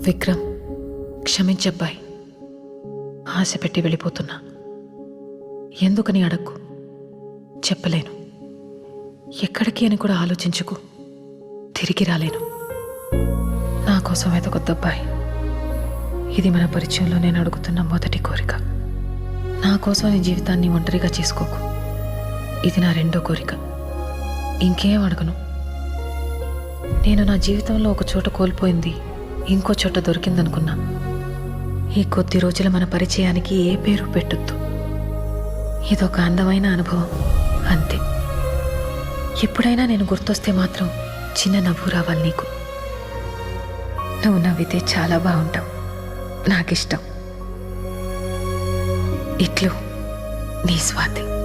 విక్రమ్, క్షమించబ్బాయి. ఆశ పెట్టి వెళ్ళిపోతున్నా. ఎందుకని అడక్కు, చెప్పలేను. ఎక్కడికి అని కూడా ఆలోచించుకు, తిరిగి రాలేను. నా కోసం వెతకొద్దబ్బాయి. ఇది మన పరిచయంలో నేను అడుగుతున్న మొదటి కోరిక. నా కోసం నీ జీవితాన్ని ఒంటరిగా చేసుకోకు. ఇది నా రెండో కోరిక. ఇంకేం అడగను. నేను నా జీవితంలో ఒక చోట కోల్పోయింది ఇంకో చోట దొరికిందనుకున్నా. ఈ కొద్ది రోజుల మన పరిచయానికి ఏ పేరు పెట్టొద్దు. ఇదొక అందమైన అనుభవం, అంతే. ఎప్పుడైనా నేను గుర్తొస్తే మాత్రం చిన్న నవ్వు రావాలి నీకు. నువ్వు నవ్వితే చాలా బాగుంటావు, నాకిష్టం. ఇట్లు నీ స్వాతి.